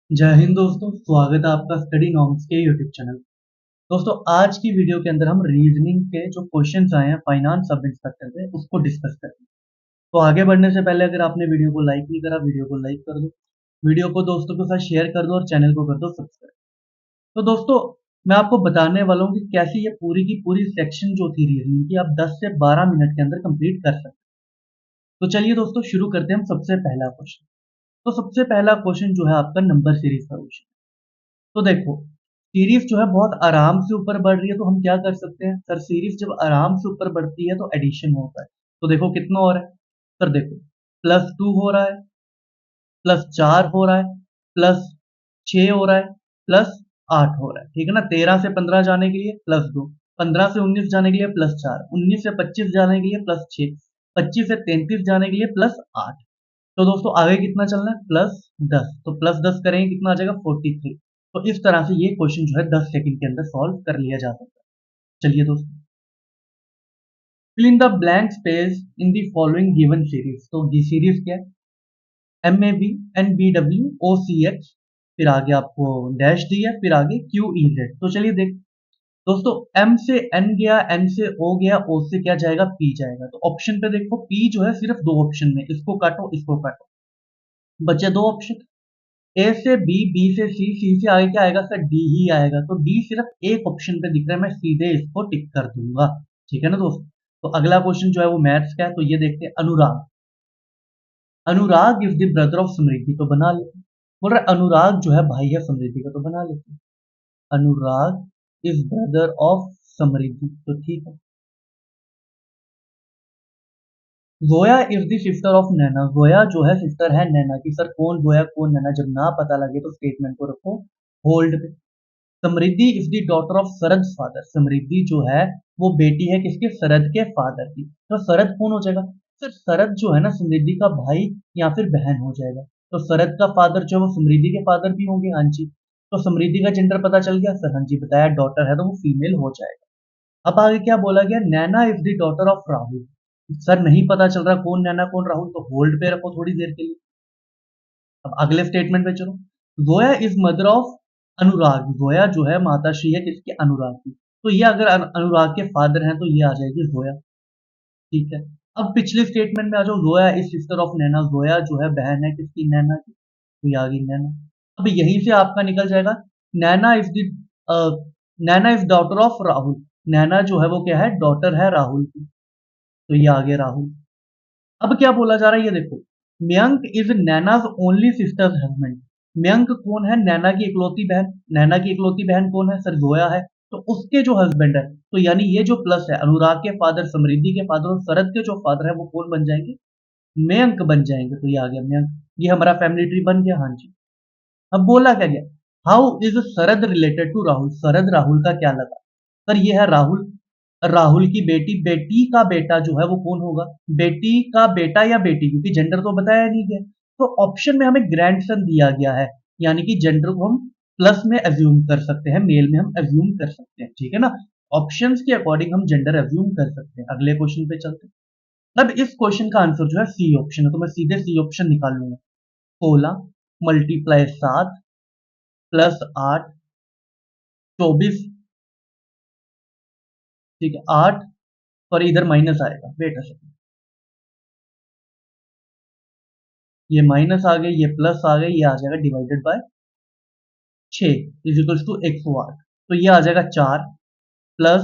जय हिंद दोस्तों, स्वागत है आपका स्टडी नॉर्म्स के यूट्यूब चैनल। दोस्तों, आज की वीडियो के अंदर हम रीजनिंग के जो क्वेश्चंस आए हैं फाइनेंस सब इंस्पेक्टर से उसको डिस्कस करेंगे। तो आगे बढ़ने से पहले अगर आपने वीडियो को लाइक नहीं करा, वीडियो को लाइक कर दो, वीडियो को दोस्तों के साथ शेयर कर दो और चैनल को कर दो सब्सक्राइब। तो दोस्तों, मैं आपको बताने वाला हूँ कि कैसे ये पूरी की पूरी सेक्शन जो थी रीजनिंग की आप 10 से 12 मिनट के अंदर कंप्लीट कर सकते हैं। तो चलिए दोस्तों, शुरू करते हैं हम सबसे पहला क्वेश्चन। तो सबसे पहला क्वेश्चन जो है आपका नंबर सीरीज का क्वेश्चन। तो देखो, सीरीज जो है बहुत आराम से ऊपर बढ़ रही है, तो हम क्या कर सकते हैं सर? सीरीज जब आराम से ऊपर बढ़ती है तो एडिशन होता है। तो देखो कितना हो रहा है सर, देखो +2 हो रहा है, +4 हो रहा है, +6 हो रहा है, +8 हो रहा है। ठीक है ना? 13 से 15 जाने के लिए +2, 15 से 19 जाने के लिए +4, 19 से 25 जाने के लिए +6, 25 से 33 जाने के लिए +8। तो दोस्तों आगे कितना चलना है? +10। तो +10 करेंगे कितना आ जाएगा? 43। तो इस तरह से ये क्वेश्चन जो है 10 सेकंड के अंदर सॉल्व कर लिया जा सकता है। चलिए दोस्तों, fill in the blank space in the following given series. तो दी सीरीज क्या है? MAB NBW OCH, फिर आगे आपको डैश दी है, फिर आगे QEZ। तो चलिए देख दोस्तों, M से N गया, N से O गया, O से क्या जाएगा? P जाएगा। तो ऑप्शन पे देखो, P जो है सिर्फ दो ऑप्शन में, इसको काटो इसको काटो, बचे दो ऑप्शन। ए से बी, बी से सी, सी से आगे क्या आएगा सर? डी ही आएगा। तो डी सिर्फ एक ऑप्शन पे दिख रहा है, मैं सीधे इसको टिक कर दूंगा। ठीक है ना दोस्तों? तो अगला क्वेश्चन जो है वो मैथ्स का है, तो ये देखते हैं। अनुराग, अनुराग is the brother of Samriddhi. तो बना लेते हैं। बोल रहा है अनुराग जो है भाई है समृद्धि का, तो बना लेते हैं। Anurag is brother of Samriddhi, तो ठीक है। Zoya is the sister of Naina. Zoya जो है सिस्टर है नैना की। सर कौन जोया कौन नैना, जब ना पता लगे तो स्टेटमेंट को रखो होल्ड पे। Samriddhi is the daughter of Sharad father. Samriddhi जो है वो बेटी है किसके? शरद के फादर की। तो शरद कौन हो जाएगा सर? शरद जो है ना समृद्धि का भाई या फिर बहन हो जाएगा। तो शरद का फादर जो है वो समृद्धि के फादर भी होंगे। हाँ जी। तो समृद्धि का जेंडर पता चल गया सर? हाँ जी बताया, डॉटर है तो वो फीमेल हो जाएगा। अब आगे क्या बोला गया? Naina is the daughter of Rahul. Sir नहीं पता चल रहा कौन नैना कौन राहुल, तो होल्ड पे रखो थोड़ी देर के लिए। अब अगले स्टेटमेंट पे चलो। जोया इज मदर ऑफ अनुराग। जोया जो है माताश्री है किसकी? अनुराग की। तो ये अगर अनुराग के फादर हैं तो ये आ जाएगी जोया। ठीक है। अब पिछले स्टेटमेंट में आ जाओ। Zoya is sister of Naina. Zoya जो है बहन है किसकी? नैना की। तो ये आ गई नैना। अब यहीं से आपका निकल जाएगा। Naina is the Naina is daughter of Rahul. Naina जो है वो क्या है? डॉटर है राहुल की। तो ये आ गया राहुल। अब क्या बोला जा रहा है ये देखो। Mayank is Naina's only sisters husband. Mayank कौन है? नैना की इकलौती बहन। नैना की इकलौती बहन कौन है सर? जोया है। तो उसके जो हस्बैंड है, तो यानी ये जो प्लस है अनुराग के फादर, समृद्धि के फादर और शरद के जो फादर है वो कौन बन जाएंगे? मयंक बन जाएंगे। तो ये आ गया मयंक। ये हमारा फैमिली ट्री बन गया। हाँ जी। अब बोला क्या गया? How is Sharad related to Rahul. Sharad Rahul का क्या लगा सर? ये है राहुल, राहुल की बेटी। बेटी का बेटा जो है वो कौन होगा? बेटी का बेटा या बेटी, क्योंकि जेंडर तो बताया नहीं गया। तो ऑप्शन में हमें ग्रैंडसन दिया गया है, यानी कि जेंडर को हम प्लस में एज्यूम कर सकते हैं, मेल में हम एज्यूम कर सकते हैं। ठीक है ना? ऑप्शंस के अकॉर्डिंग हम जेंडर एज्यूम कर सकते हैं। अगले क्वेश्चन पे चलते हैं। अब इस क्वेश्चन का आंसर जो है सी ऑप्शन है, तो मैं सीधे सी ऑप्शन निकाल लूंगा। 16 मल्टीप्लाई 7 +8 24। ठीक है 8, और इधर माइनस आएगा। वेट अ सेकंड, ये माइनस आ गई, ये प्लस आ गई, ये आ जाएगा divided by 6 is equals to 108। तो ये आ जाएगा 4 प्लस,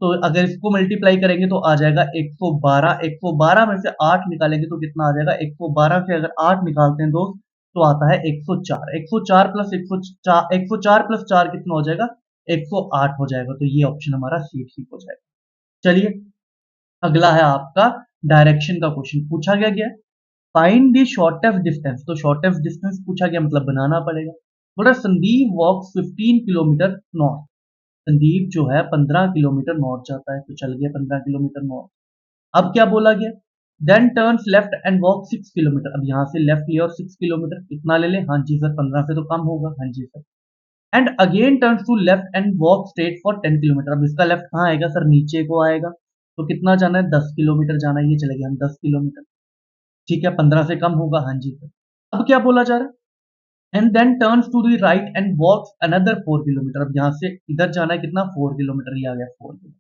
तो अगर इसको मल्टीप्लाई करेंगे तो आ जाएगा 112। 112 में से 8 निकालेंगे तो कितना आ जाएगा? 112 से अगर 8 निकालते हैं दोस्त तो आता है 104। 104 प्लस 104, 104 प्लस 4 कितना हो जाएगा? 108 हो जाएगा। तो ये ऑप्शन हमारा सी ठीक हो जाएगा। चलिए, अगला है आपका डायरेक्शन का क्वेश्चन। पूछा गया फाइंड दी शॉर्टेस्ट डिस्टेंस। तो शॉर्टेस्ट डिस्टेंस पूछा गया, मतलब बनाना पड़ेगा। बोल रहा संदीप वॉक्स 15 किलोमीटर नॉर्थ। संदीप जो है 15 किलोमीटर नॉर्थ जाता है, तो चल गया 15 किलोमीटर नॉर्थ। अब क्या बोला गया? Then turns left and walk 6 kilometre. अब यहाँ से लेफ्ट लिया और 6 किलोमीटर कितना ले ले? हाँ जी सर 15 से तो कम होगा। हाँ जी sir. And again turns to left and walk straight for 10 kilometre. अब इसका लेफ्ट कहाँ आएगा सर? नीचे को आएगा। तो कितना जाना है? 10 किलोमीटर जाना है। ये चले गए हम 10 किलोमीटर। ठीक है 15 से कम होगा। हाँ जी सर। अब क्या बोला जा रहा है? And then turns to the right and walks another 4 kilometre. अब यहाँ से इधर जाना है कितना, 4 किलोमीटर ही आ गया, 4 किलोमीटर।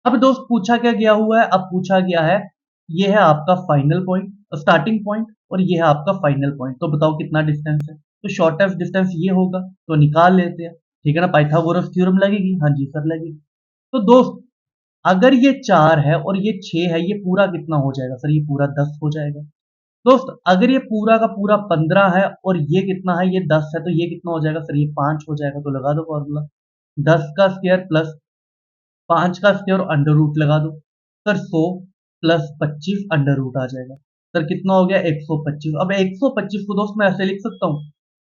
अब दोस्त पूछा क्या गया हुआ है, अब पूछा गया है ये है आपका फाइनल पॉइंट, स्टार्टिंग पॉइंट, और ये है आपका फाइनल पॉइंट। तो बताओ कितना डिस्टेंस है, तो शॉर्टेस्ट डिस्टेंस ये होगा, तो निकाल लेते हैं। ठीक है ना, पाइथागोरस थ्योरम लगेगी, हाँ जी सर लगेगी। तो दोस्त अगर ये 4 है और ये 6 है, ये पूरा कितना हो जाएगा सर, ये पूरा 10 हो जाएगा। दोस्त अगर ये पूरा का पूरा 15 है और ये कितना है, ये 10 है, तो ये कितना हो जाएगा सर, ये 5 हो जाएगा। तो लगा दो फॉर्मूला, 10 का स्क्वायर प्लस 5 का स्क्वायर अंडर रूट लगा दो सर, 100 प्लस 25 अंडर रूट आ जाएगा सर, कितना हो गया 125। अब 125 को दोस्त मैं ऐसे लिख सकता हूँ,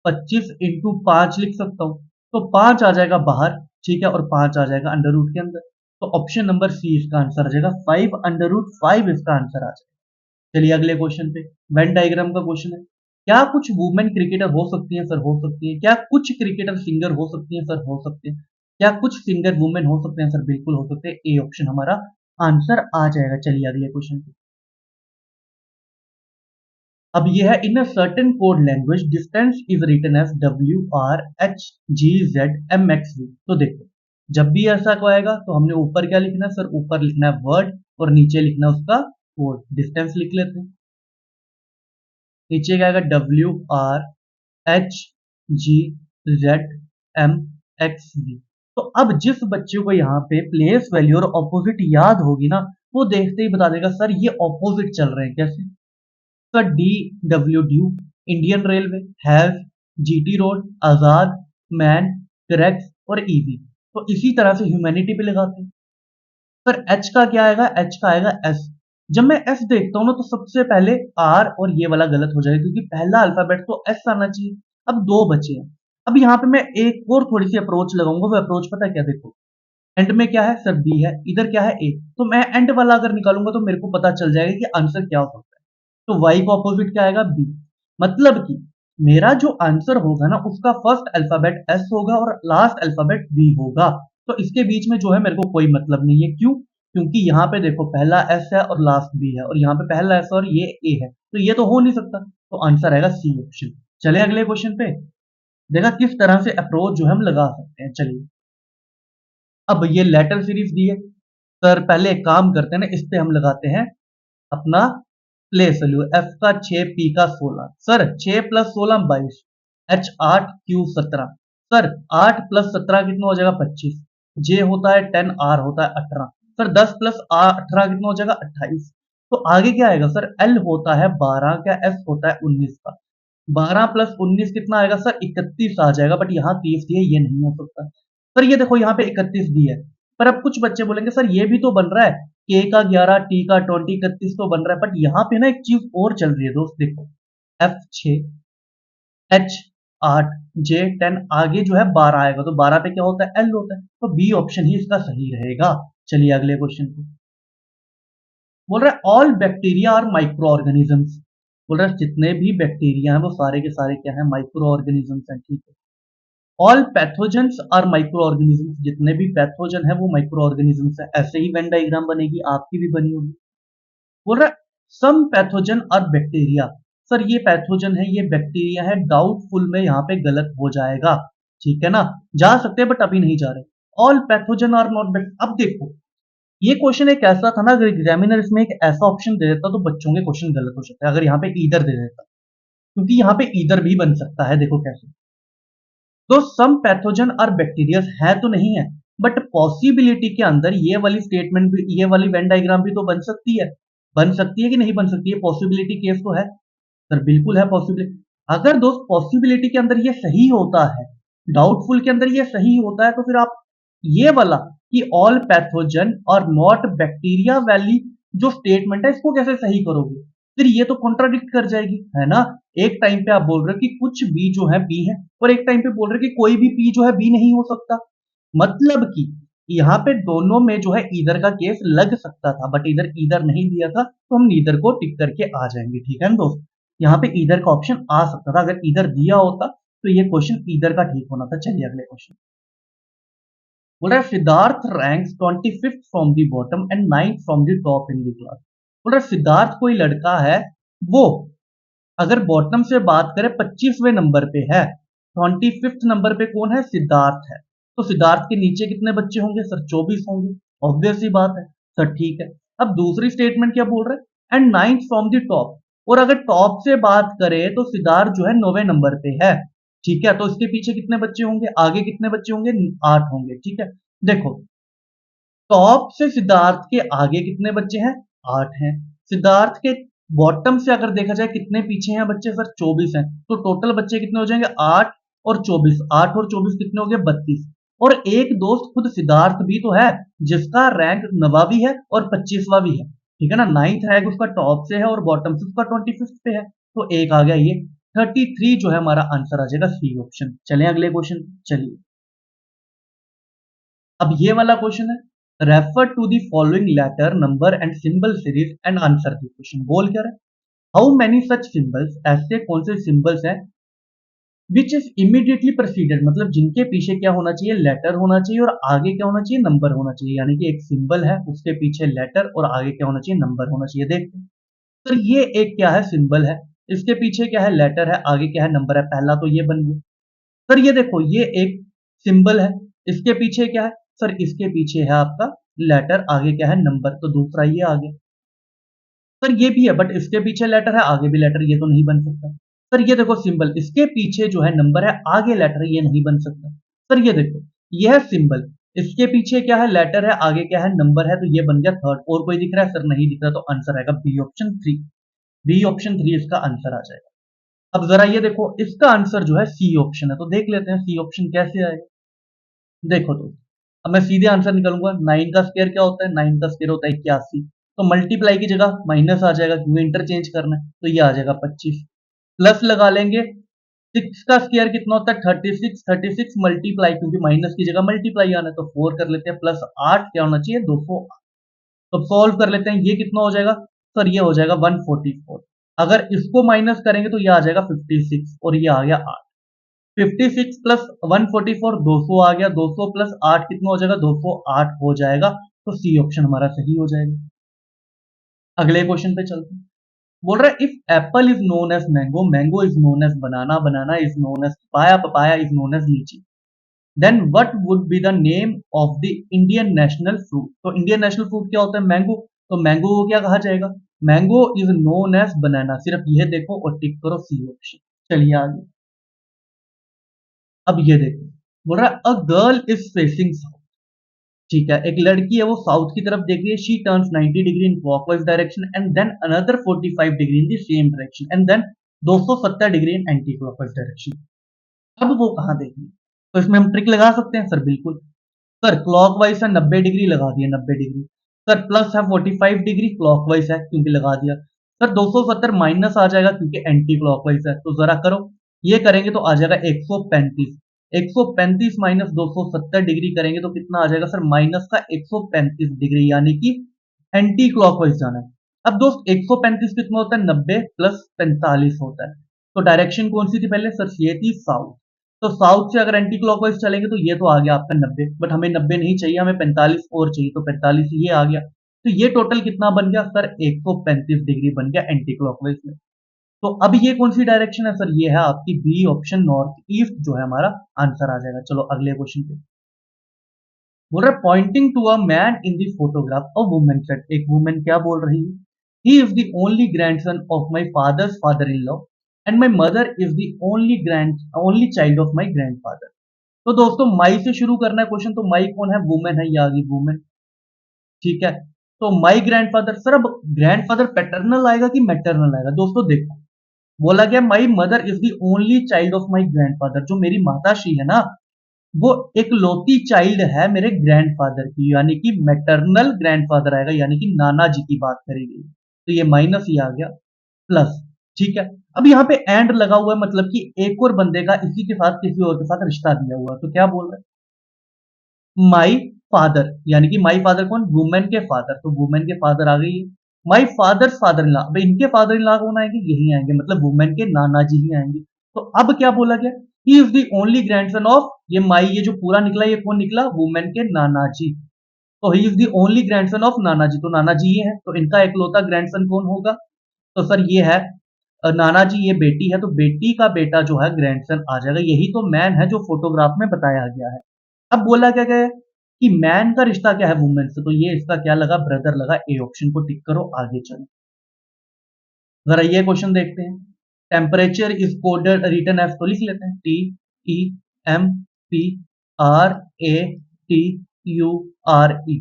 25 इंटू 5 लिख सकता हूँ, तो 5 आ जाएगा बाहर, ठीक है, और 5 आ जाएगा अंडर रूट के अंदर। तो ऑप्शन नंबर सी इसका आंसर आ जाएगा, 5 अंडर रूट 5 इसका आंसर आ जाएगा। चलिए अगले क्वेश्चन पे, वेन डायग्राम का क्वेश्चन है। क्या कुछ वुमेन क्रिकेटर हो सकती हैं सर, हो सकती है। क्या कुछ क्रिकेटर सिंगर हो सकती हैं सर, हो सकते हैं। क्या कुछ सिंगर वुमेन हो सकते हैं सर, बिल्कुल हो सकते हैं। ए ऑप्शन हमारा आंसर आ जाएगा। चलिए अगले क्वेश्चन पे, अब ये है in a certain code language distance is written as WRHGZMXV। तो देखो जब भी ऐसा को आएगा तो हमने ऊपर क्या लिखना है सर, ऊपर लिखना है वर्ड और नीचे लिखना है उसका कोड। डिस्टेंस लिख लेते हैं, नीचे क्या आएगा WRHGZMXV। तो अब जिस बच्चे को यहाँ पे प्लेस वैल्यू और ऑपोजिट याद होगी ना, वो देखते ही बता देगा सर ये ऑपोजिट चल रहे हैं। कैसे sir, DW Indian railway, have, GT road, Azad, man, correct और ईवी। तो इसी तरह से ह्यूमैनिटी पे लगाते हैं सर। एच का क्या आएगा, एच का आएगा एस। जब मैं एस देखता हूं ना तो सबसे पहले आर और ये वाला गलत हो जाएगा, क्योंकि पहला अल्फाबेट तो एस आना चाहिए। अब दो बचे हैं। अब यहाँ पे मैं एक और थोड़ी सी अप्रोच लगाऊंगा, वो अप्रोच पता है क्या, देखो एंड में क्या है सर, बी है, इधर क्या है, ए। तो मैं एंड वाला अगर निकालूंगा तो मेरे को पता चल जाएगा कि आंसर क्या हो सकता है। तो वाई का ऑपोजिट क्या आएगा, बी। मतलब कि मेरा जो आंसर होगा ना उसका फर्स्ट अल्फाबेट एस होगा और लास्ट अल्फाबेट बी होगा। तो इसके बीच में जो है मेरे को कोई मतलब नहीं है। क्यों, क्योंकि यहाँ पे देखो पहला एस है और लास्ट बी है, और यहाँ पे पहला एस और ये ए है, तो ये तो हो नहीं सकता। तो आंसर आएगा सी ऑप्शन। चले अगले क्वेश्चन पे, देखा किस तरह से अप्रोच जो है हम लगा सकते हैं। चलिए अब ये लेटर सीरीज दी है सर, पहले एक काम करते हैं ना, इस पे हम लगाते हैं अपना प्लेस वैल्यू। एफ का 6, पी का 16 sir, 6 plus 16 22, H 8, Q 17 sir, 8 plus 17 कितना हो जाएगा 25, जे होता है 10, आर होता है 18 सर, 10 प्लस 18 कितना हो जाएगा 28। तो आगे क्या आएगा सर, एल होता है 12 का, एस होता है 19 का, 12 प्लस 19 कितना आएगा सर 31 आ जाएगा। बट यहाँ 30 दिया, ये नहीं हो सकता सर। ये देखो यहाँ पे 31 दिया है, पर अब कुछ बच्चे बोलेंगे सर ये भी तो बन रहा है, के का 11, टी का 20, 31 तो बन रहा है। बट यहाँ पे ना एक चीज और चल रही है दोस्त, देखो एफ 6, एच 8, जे 10, आगे जो है 12 आएगा, तो 12 पे क्या होता है, एल होता है। तो बी ऑप्शन ही इसका सही रहेगा। चलिए अगले क्वेश्चन पे, बोल रहा है ऑल बैक्टीरिया और माइक्रो ऑर्गेनिजम्स। बोल रहा है जितने भी बैक्टीरिया हैं वो सारे के सारे क्या है, माइक्रो ऑर्गेनिजम्स हैं। ठीक है, all pathogens are microorganisms, जितने भी पैथोजन है वो माइक्रो ऑर्गेनिजम्स है। ऐसे ही वेन डायग्राम बनेगी, आपकी भी बनी होगी। बोल रहा है सम पैथोजन और बैक्टीरिया। सर ये पैथोजन है, ये बैक्टीरिया है, डाउटफुल में यहाँ पे गलत हो जाएगा। ठीक है ना, जा सकते हैं बट अभी नहीं जा रहे। All pathogen are not. अब देखो ये क्वेश्चन एक ऐसा था ना, अगर एग्जामिनर इसमें एक ऐसा ऑप्शन दे देता तो बच्चों के क्वेश्चन गलत हो सकते हैं, अगर यहाँ पे ईदर दे देता, क्योंकि यहाँ पे ईदर भी बन सकता है। देखो कैसे, तो सम पैथोजन और बैक्टीरिया है तो नहीं है, बट पॉसिबिलिटी के अंदर ये वाली स्टेटमेंट भी, ये वाली वेन डायग्राम भी तो बन सकती है। बन सकती है कि नहीं बन सकती है, पॉसिबिलिटी केस तो है सर, बिल्कुल है पॉसिबिलिटी। अगर दोस्त पॉसिबिलिटी के अंदर ये सही होता है, डाउटफुल के अंदर ये सही होता है, तो फिर आप ये वाला कि ऑल पैथोजन और नॉट बैक्टीरिया वाली जो स्टेटमेंट है इसको कैसे सही करोगे, फिर ये तो कॉन्ट्राडिक्ट कर जाएगी, है ना। एक टाइम पे आप बोल रहे हो कि कुछ बी जो है बी है, और एक टाइम पे बोल रहे हो कि कोई भी पी जो है बी नहीं हो सकता। मतलब कि यहाँ पे दोनों में जो है ईदर का केस लग सकता था, बट इधर ईदर नहीं दिया था, तो हम नीदर को टिक करके आ जाएंगे। ठीक है ना दोस्त, यहाँ पे ईदर का ऑप्शन आ सकता था, अगर ईदर दिया होता तो ये क्वेश्चन ईदर का ठीक होना था। चलिए अगले क्वेश्चन, बोल रहा है Siddharth ranks 25th from the bottom and 9th from the top in the class. बोल रहा है सिद्धार्थ कोई लड़का है, वो अगर बॉटम से बात करें 25वें नंबर पे है, 25th नंबर पे कौन है, सिद्धार्थ है। तो सिद्धार्थ के नीचे कितने बच्चे होंगे सर, 24 होंगे। ऑब्वियस सी बात है सर, ठीक है। अब दूसरी स्टेटमेंट क्या बोल रहा है, and ninth from the top. और अगर टॉप से बात करें तो सिद्धार्थ जो है 9वें नंबर पे है, ठीक है। तो इसके पीछे कितने बच्चे होंगे, आगे कितने बच्चे होंगे, 8 होंगे, ठीक है। देखो, टॉप से सिद्धार्थ के आगे कितने बच्चे हैं, 8 हैं। सिद्धार्थ के बॉटम से अगर देखा जाए कितने पीछे हैं बच्चे सर, 24 हैं। तो टोटल बच्चे कितने हो जाएंगे, 8 और 24, 8 और 24 कितने हो गए, 32। और एक दोस्त खुद सिद्धार्थ भी तो है, जिसका रैंक 9वां भी है और 25वां भी है, ठीक है ना। 9th रैंक उसका टॉप से है और बॉटम से उसका 25th पे है। तो एक आ गया ये 33 जो है हमारा आंसर आ जाएगा सी ऑप्शन। चलें अगले क्वेश्चन, चलिए। अब ये वाला क्वेश्चन है, refer to the following letter number and symbol series and answer the question. बोल क्या रहा है, हाउ मेनी सच सिंबल्स, ऐसे कौन से सिंबल्स हैं, विच इज इमीडिएटली प्रेसिडेड, मतलब जिनके पीछे क्या होना चाहिए, लेटर होना चाहिए और आगे क्या होना चाहिए, नंबर होना चाहिए। यानी कि एक सिंबल है, उसके पीछे लेटर और आगे क्या होना चाहिए, नंबर होना चाहिए। देखते हैं सर, ये एक क्या है, सिंबल है, इसके पीछे क्या है, लेटर है, आगे क्या है, नंबर है। पहला तो ये बन गया सर। ये देखो, ये एक सिंबल है, इसके पीछे क्या है सर, इसके पीछे है आपका लेटर, आगे क्या है, नंबर। तो दूसरा ये आ गया सर। ये भी है बट इसके पीछे लेटर है, आगे भी लेटर, ये तो नहीं बन सकता सर। ये देखो सिंबल, इसके पीछे जो है नंबर है, आगे लेटर है, ये नहीं बन सकता सर। ये देखो, ये है सिंबल, इसके पीछे क्या है, लेटर है, आगे क्या है, नंबर है। तो ये बन गया थर्ड। और कोई दिख रहा है सर, नहीं दिख रहा। तो आंसर आएगा बी ऑप्शन 3। बी ऑप्शन 3 इसका आंसर आ जाएगा। अब जरा ये देखो, इसका आंसर जो है सी ऑप्शन है। तो देख लेते हैं सी ऑप्शन कैसे आएगा। देखो तो, अब मैं सीधे आंसर निकालूंगा। 9 का स्क्वायर क्या होता है, 9 का स्क्वायर होता है 81। तो मल्टीप्लाई की जगह माइनस आ जाएगा, क्योंकि इंटरचेंज करना है। तो ये आ जाएगा 25। प्लस लगा लेंगे, 6 का स्क्वायर कितना होता है, 36। 36 मल्टीप्लाई, क्योंकि माइनस की जगह मल्टीप्लाई आना है, तो 4 कर लेते हैं। प्लस 8 क्या होना चाहिए, 200। तो सॉल्व कर लेते हैं, ये कितना हो जाएगा सर, ये हो जाएगा 144। अगर इसको माइनस करेंगे तो ये आ जाएगा 56 और ये आ गया 8। 56 प्लस 144, 200 आ गया। 200 प्लस 8 कितना हो जाएगा, 208 हो जाएगा। तो सी ऑप्शन हमारा सही हो जाएगा। अगले क्वेश्चन पे चलते हैं। बोल रहा है, if apple is known as mango, mango is known as banana, banana is known as papaya, papaya is known as lychee, then what would be the name of the Indian national fruit. तो Indian national fruit क्या होता है, mango. तो mango को क्या कहा जाएगा, mango is known as banana. सिर्फ ये देखो और टिक करो सी ऑप्शन। चलिए आगे। अब ये देखो, बोल रहा है, अ गर्ल इज फेसिंग, ठीक है, एक लड़की है वो साउथ की तरफ देख रही है। She turns 90 degree in clockwise direction and then another 45 degree in the same direction and then 270 degree in anti clockwise direction. अब वो कहाँ देख रही है, तो इसमें हम ट्रिक लगा सकते हैं सर, बिल्कुल। सर क्लॉकवाइज है, 90 डिग्री लगा दिया, 90 डिग्री। सर प्लस है 45 डिग्री, क्लॉकवाइज है क्योंकि लगा दिया। सर 270 माइनस आ जाएगा क्योंकि एंटी क्लॉकवाइज है। तो जरा करो, ये करेंगे तो आ जाएगा 135। 135 माइनस 270 डिग्री करेंगे तो कितना आ जाएगा सर, माइनस का 135 डिग्री, यानी कि एंटी क्लॉकवाइज जाना है। अब दोस्त 135 कितना होता है, 90 प्लस 45 होता है। तो डायरेक्शन कौन सी थी पहले सर, ये थी साउथ। तो साउथ से अगर एंटी क्लॉकवाइज चलेंगे तो ये तो आ गया आपका 90, बट हमें 90 नहीं चाहिए, हमें 45 और चाहिए। तो 45 ये आ गया। तो ये टोटल कितना बन गया सर, 135 डिग्री बन गया एंटी क्लॉकवाइज में। तो अब ये कौन सी डायरेक्शन है सर, ये है आपकी बी ऑप्शन, नॉर्थ ईस्ट जो है हमारा आंसर आ जाएगा। चलो अगले क्वेश्चन पे। बोल रहा है, pointing to a man in the photograph a woman said, एक वुमन क्या बोल रही है, he is the only grandson of my father's father in law and my mother is the only child of my grandfather. तो दोस्तों माई से शुरू करना है क्वेश्चन। तो माई कौन है, वुमेन है, ये आ गई वुमेन, ठीक है। तो माई ग्रैंडफादर, सर अब ग्रैंडफादर पैटर्नल आएगा कि मैटरनल आएगा, दोस्तों देखो। बोला गया my mother is the only child of my grandfather, जो मेरी माताश्री है ना, वो एक लौती चाइल्ड है मेरे ग्रैंडफादर की, यानी कि मैटरनल ग्रैंडफादर आएगा, यानी कि नाना जी की बात करी गई। तो ये माइनस ही आ गया, प्लस, ठीक है। अब यहाँ पे एंड लगा हुआ है, मतलब कि एक और बंदे का इसी के साथ किसी और के साथ रिश्ता दिया हुआ है। तो क्या बोल रहे हैं, माई फादर, यानी कि माई फादर कौन, वुमेन के फादर। तो वुमेन के फादर आ गई है। My father's father in law, अब इनके फादर इन लॉ कौन आएंगे, यही आएंगे, मतलब वुमेन के नाना जी ही आएंगे। तो अब क्या बोला गया, ही is the only grandson of, ये माई, ये जो पूरा निकला ये कौन निकला, वुमेन के नाना जी। तो ही is the only grandson of नाना जी, तो नाना जी ये है, तो इनका इकलौता ग्रैंडसन कौन होगा, तो सर ये है नाना जी ये बेटी है, तो बेटी का बेटा जो है ग्रैंडसन आ जाएगा। यही तो मैन है जो फोटोग्राफ में बताया गया है। अब बोला क्या गया है कि मैन का रिश्ता क्या है वुमेन से, तो ये इसका क्या लगा, ब्रदर लगा। ए ऑप्शन को टिक करो, आगे चलो। जरा ये क्वेश्चन देखते हैं। Temperature is coded written as, तो लिख लेते हैं T E M P R A T U R E,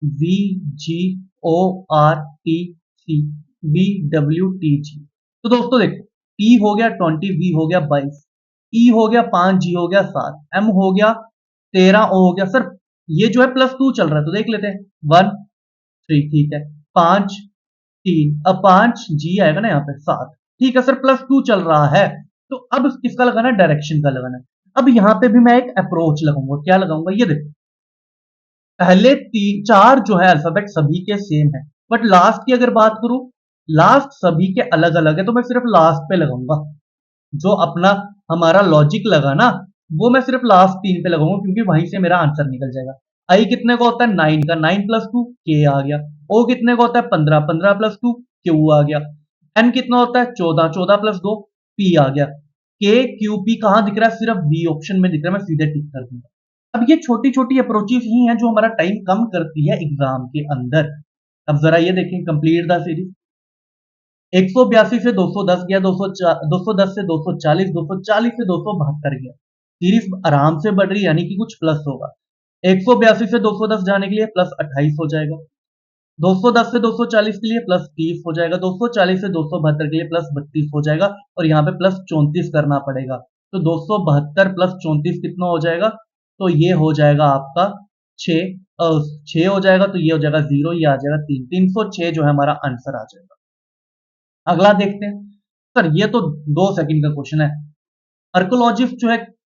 V G O R T C, B W T G. तो दोस्तों देखो, टी हो गया 20, वी हो गया 22, ई हो गया 5, जी हो गया 7, एम हो गया 13, ओ हो गया सर, ये जो है +2 चल रहा है, तो देख लेते हैं 1 3, ठीक है, 5 3, अब 5 जी आएगा ना यहाँ पे 7, ठीक है सर, +2 चल रहा है। तो अब किसका लगाना है, डायरेक्शन का लगाना है। अब यहाँ पे भी मैं एक अप्रोच लगाऊंगा, क्या लगाऊंगा, ये देखो, पहले 4 जो है अल्फाबेट सभी के सेम है, बट लास्ट की अगर बात करूं, लास्ट सभी के अलग अलग है, तो मैं सिर्फ लास्ट पे लगाऊंगा। जो अपना हमारा लॉजिक लगा ना, वो मैं सिर्फ लास्ट 3 पे लगाऊंगा, क्योंकि वहीं से मेरा आंसर निकल जाएगा। आई कितने का होता है 9 का, 9 + 2 के आ गया। ओ कितने का होता है 15, 15 + 2 क्यू आ गया। एन कितना होता है 14, 14 + 2 पी आ गया। के क्यू पी कहां दिख रहा है, सिर्फ बी ऑप्शन में दिख रहा है, मैं सीधे टिक कर दूंगा। अब ये छोटी छोटी अप्रोचेस ही हैं जो हमारा टाइम कम करती है एग्जाम के अंदर। अब जरा ये देखें, कंप्लीट द सीरीज। 182 से 210 गया, 210 से 240, 240 से 272 गया। सीरीज आराम से बढ़ रही है, यानी कि कुछ प्लस होगा। 182 से 210 जाने के लिए +28 हो जाएगा। 210 से 240 के लिए +30 हो जाएगा। 240 से 272 के लिए +32 हो जाएगा, और यहाँ पे +34 करना पड़ेगा। तो 272 +34 कितना हो जाएगा, तो ये हो जाएगा आपका 6, 6 हो जाएगा, तो ये हो जाएगा 0, ये आ जाएगा 3, 306 जो है हमारा आंसर आ जाएगा। अगला देखते हैं। सर ये तो 2 सेकंड का क्वेश्चन है। आर्कोलॉजिस्ट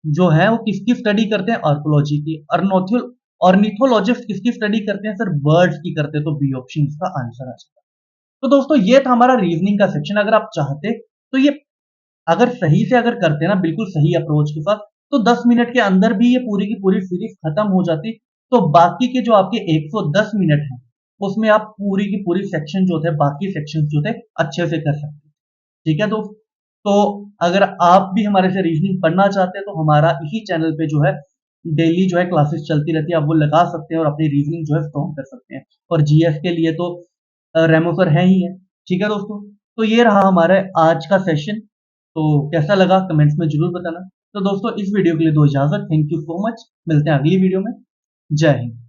जो है वो किसकी स्टडी करते हैं, आर्कोलॉजी की। ऑर्निथोलॉजिस्ट किसकी स्टडी करते हैं, सर बर्ड्स की करते हैं, तो बी ऑप्शन इसका आंसर आ जाएगा। तो दोस्तों ये था हमारा रीजनिंग का सेक्शन। अगर आप चाहते तो ये, अगर सही से अगर करते ना बिल्कुल सही अप्रोच के साथ, तो 10 मिनट के अंदर भी ये पूरी की पूरी सीरीज खत्म हो जाती। तो बाकी के जो आपके 110 मिनट हैं, उसमें आप पूरी की पूरी सेक्शन जो थे, बाकी सेक्शन जो थे, अच्छे से कर सकते। ठीक है दोस्त। तो अगर आप भी हमारे से रीजनिंग पढ़ना चाहते हैं, तो हमारा इसी चैनल पे जो है डेली जो है क्लासेस चलती रहती है, आप वो लगा सकते हैं और अपनी रीजनिंग जो है स्ट्रॉन्ग कर सकते हैं। और जीएस के लिए तो रेमो सर है ही है। ठीक है दोस्तों, तो ये रहा हमारे आज का सेशन। तो कैसा लगा कमेंट्स में जरूर बताना। तो दोस्तों इस वीडियो के लिए दो इजाजत, थैंक यू सो मच, मिलते हैं अगली वीडियो में। जय हिंद।